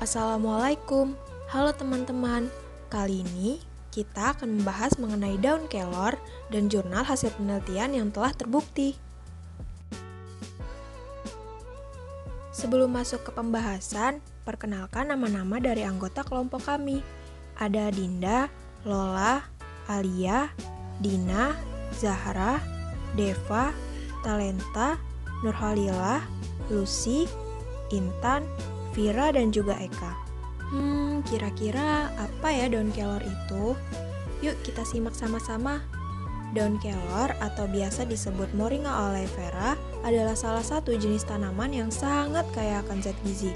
Assalamualaikum, halo teman-teman. Kali ini kita akan membahas mengenai daun kelor dan jurnal hasil penelitian yang telah terbukti. Sebelum masuk ke pembahasan, perkenalkan nama-nama dari anggota kelompok kami. Ada Dinda, Lola, Alia, Dina, Zahra, Deva, Talenta, Nurhalilah, Lucy, Intan, Vira, dan juga Eka. Kira-kira apa ya daun kelor itu? Yuk kita simak sama-sama. Daun kelor atau biasa disebut Moringa oleifera adalah salah satu jenis tanaman yang sangat kaya akan zat gizi.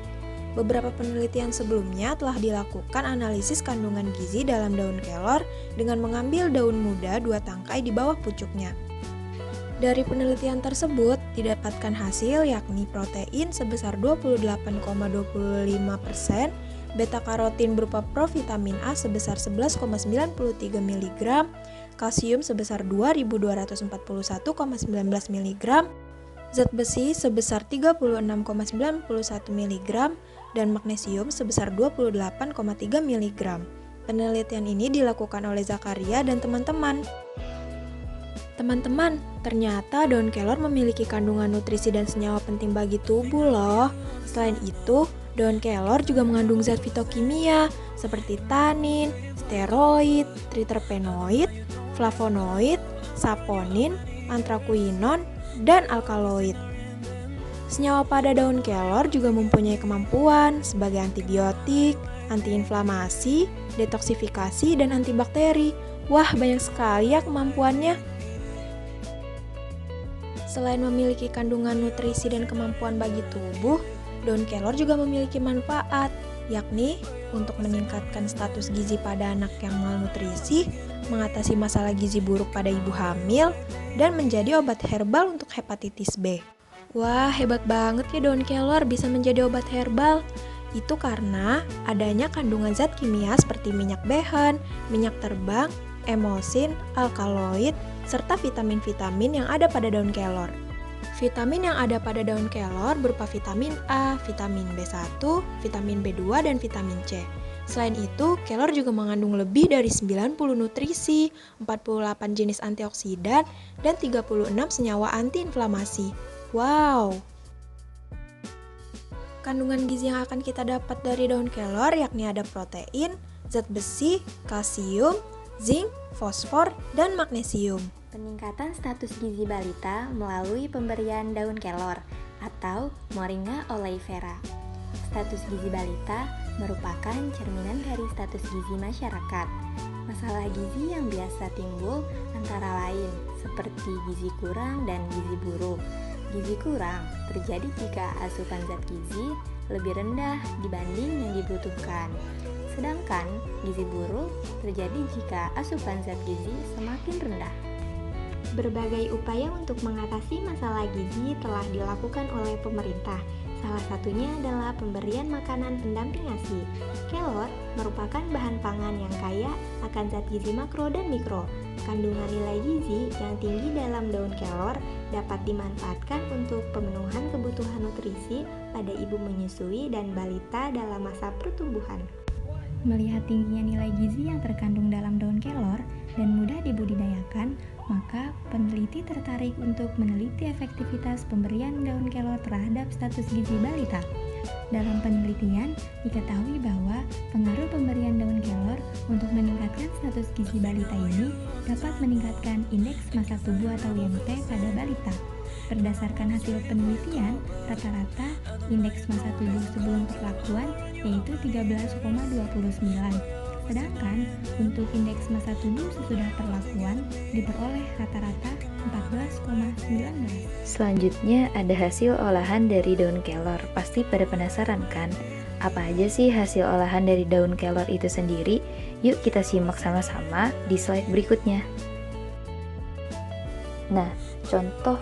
Beberapa penelitian sebelumnya telah dilakukan analisis kandungan gizi dalam daun kelor dengan mengambil daun muda 2 tangkai di bawah pucuknya. Dari penelitian tersebut didapatkan hasil yakni protein sebesar 28,25%, beta-karotin berupa provitamin A sebesar 11,93 mg, kalsium sebesar 2241,19 mg, zat besi sebesar 36,91 mg, dan magnesium sebesar 28,3 mg. Penelitian ini dilakukan oleh Zakaria dan teman-teman. Teman-teman, ternyata daun kelor memiliki kandungan nutrisi dan senyawa penting bagi tubuh loh. Selain itu, daun kelor juga mengandung zat fitokimia seperti tanin, steroid, triterpenoid, flavonoid, saponin, antrakuinon, dan alkaloid. Senyawa pada daun kelor juga mempunyai kemampuan sebagai antibiotik, antiinflamasi, detoksifikasi, dan antibakteri. Wah, banyak sekali ya kemampuannya. Selain memiliki kandungan nutrisi dan kemampuan bagi tubuh, daun kelor juga memiliki manfaat, yakni untuk meningkatkan status gizi pada anak yang malnutrisi, mengatasi masalah gizi buruk pada ibu hamil, dan menjadi obat herbal untuk hepatitis B. Wah, hebat banget ya daun kelor bisa menjadi obat herbal. Itu karena adanya kandungan zat kimia seperti minyak behen, minyak terbang, emulsin, alkaloid, serta vitamin-vitamin yang ada pada daun kelor. Vitamin yang ada pada daun kelor berupa vitamin A, vitamin B1, vitamin B2, dan vitamin C. Selain itu, kelor juga mengandung lebih dari 90 nutrisi, 48 jenis antioksidan, dan 36 senyawa antiinflamasi. Wow! Kandungan gizi yang akan kita dapat dari daun kelor yakni ada protein, zat besi, kalsium, zinc, fosfor, dan magnesium. Peningkatan status gizi balita melalui pemberian daun kelor atau Moringa oleifera. Status gizi balita merupakan cerminan dari status gizi masyarakat. Masalah gizi yang biasa timbul antara lain seperti gizi kurang dan gizi buruk. Gizi kurang terjadi jika asupan zat gizi lebih rendah dibanding yang dibutuhkan. Sedangkan gizi buruk terjadi jika asupan zat gizi semakin rendah. Berbagai upaya untuk mengatasi masalah gizi telah dilakukan oleh pemerintah. Salah satunya adalah pemberian makanan pendamping ASI. Kelor merupakan bahan pangan yang kaya akan zat gizi makro dan mikro. Kandungan nilai gizi yang tinggi dalam daun kelor dapat dimanfaatkan untuk pemenuhan kebutuhan nutrisi pada ibu menyusui dan balita dalam masa pertumbuhan. Melihat tingginya nilai gizi yang terkandung dalam daun kelor dan mudah dibudidayakan, maka peneliti tertarik untuk meneliti efektivitas pemberian daun kelor terhadap status gizi balita. Dalam penelitian, diketahui bahwa pengaruh pemberian daun kelor untuk meningkatkan status gizi balita ini dapat meningkatkan indeks massa tubuh atau IMT pada balita. Berdasarkan hasil penelitian, rata-rata indeks massa tubuh sebelum perlakuan yaitu 13,29. Sedangkan untuk indeks massa tubuh sesudah perlakuan diperoleh rata-rata 14,19. Selanjutnya ada hasil olahan dari daun kelor. Pasti pada penasaran kan? Apa aja sih hasil olahan dari daun kelor itu sendiri? Yuk kita simak sama-sama di slide berikutnya. Nah, contoh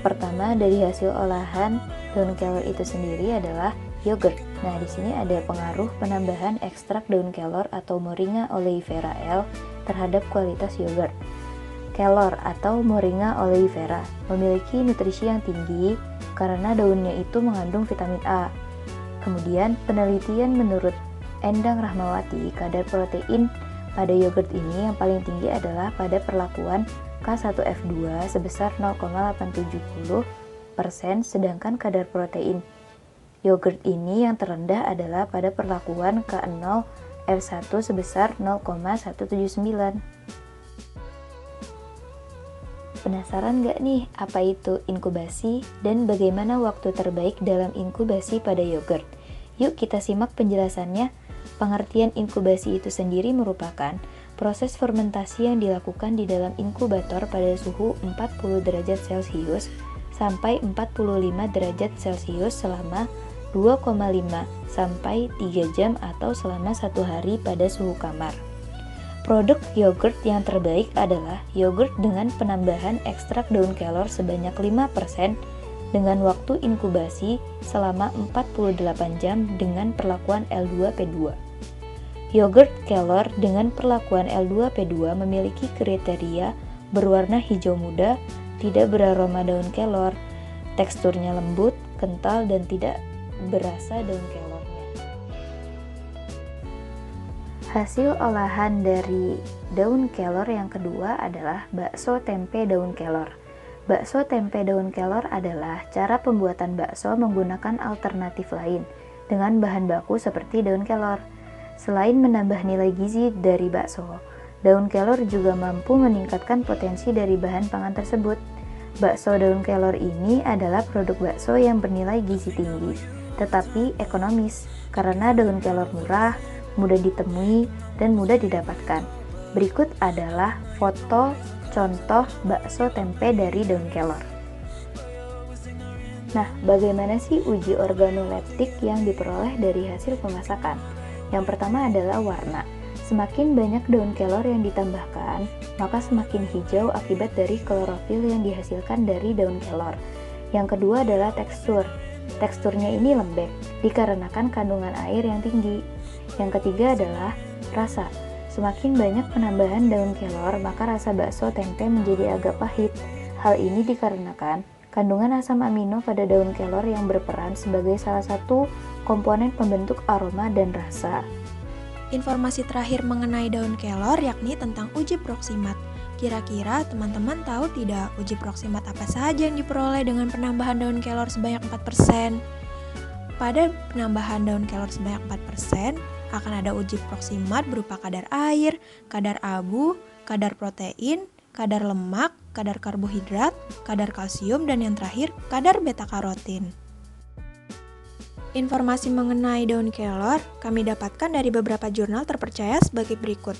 pertama dari hasil olahan daun kelor itu sendiri adalah yogurt. Nah, di sini ada pengaruh penambahan ekstrak daun kelor atau Moringa oleifera L terhadap kualitas yogurt. Kelor atau Moringa oleifera memiliki nutrisi yang tinggi karena daunnya itu mengandung vitamin A. Kemudian penelitian menurut Endang Rahmawati, kadar protein pada yogurt ini yang paling tinggi adalah pada perlakuan K1F2 sebesar 0,870%, sedangkan kadar protein yogurt ini yang terendah adalah pada perlakuan K0F1 sebesar 0,179. Penasaran nggak nih apa itu inkubasi dan bagaimana waktu terbaik dalam inkubasi pada yogurt? Yuk kita simak penjelasannya. Pengertian inkubasi itu sendiri merupakan proses fermentasi yang dilakukan di dalam inkubator pada suhu 40 derajat Celcius sampai 45 derajat Celcius selama 2,5 sampai 3 jam atau selama 1 hari pada suhu kamar. Produk yogurt yang terbaik adalah yogurt dengan penambahan ekstrak daun kelor sebanyak 5% dengan waktu inkubasi selama 48 jam dengan perlakuan L2P2. Yogurt kelor dengan perlakuan L2P2 memiliki kriteria berwarna hijau muda, tidak beraroma daun kelor, teksturnya lembut, kental, dan tidak berasa daun kelornya. Hasil olahan dari daun kelor yang kedua adalah bakso tempe daun kelor. Bakso tempe daun kelor adalah cara pembuatan bakso menggunakan alternatif lain dengan bahan baku seperti daun kelor. Selain menambah nilai gizi dari bakso, daun kelor juga mampu meningkatkan potensi dari bahan pangan tersebut. Bakso daun kelor ini adalah produk bakso yang bernilai gizi tinggi, tetapi ekonomis karena daun kelor murah, mudah ditemui, dan mudah didapatkan. Berikut adalah foto contoh bakso tempe dari daun kelor. Nah, bagaimana sih uji organoleptik yang diperoleh dari hasil pemasakan? Yang pertama adalah warna. Semakin banyak daun kelor yang ditambahkan, maka semakin hijau akibat dari klorofil yang dihasilkan dari daun kelor. Yang kedua adalah tekstur. Teksturnya ini lembek, dikarenakan kandungan air yang tinggi. Yang ketiga adalah rasa. Semakin banyak penambahan daun kelor, maka rasa bakso tempe menjadi agak pahit. Hal ini dikarenakan kandungan asam amino pada daun kelor yang berperan sebagai salah satu komponen pembentuk aroma dan rasa. Informasi terakhir mengenai daun kelor yakni tentang uji proksimat. Kira-kira teman-teman tahu tidak uji proksimat apa saja yang diperoleh dengan penambahan daun kelor sebanyak 4%? Pada penambahan daun kelor sebanyak 4%, akan ada uji proksimat berupa kadar air, kadar abu, kadar protein, kadar lemak, kadar karbohidrat, kadar kalsium, dan yang terakhir, kadar beta-karotin. Informasi mengenai daun kelor kami dapatkan dari beberapa jurnal terpercaya sebagai berikut.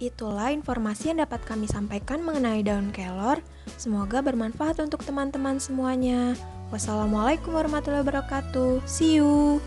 Itulah informasi yang dapat kami sampaikan mengenai daun kelor. Semoga bermanfaat untuk teman-teman semuanya. Wassalamualaikum warahmatullahi wabarakatuh. See you.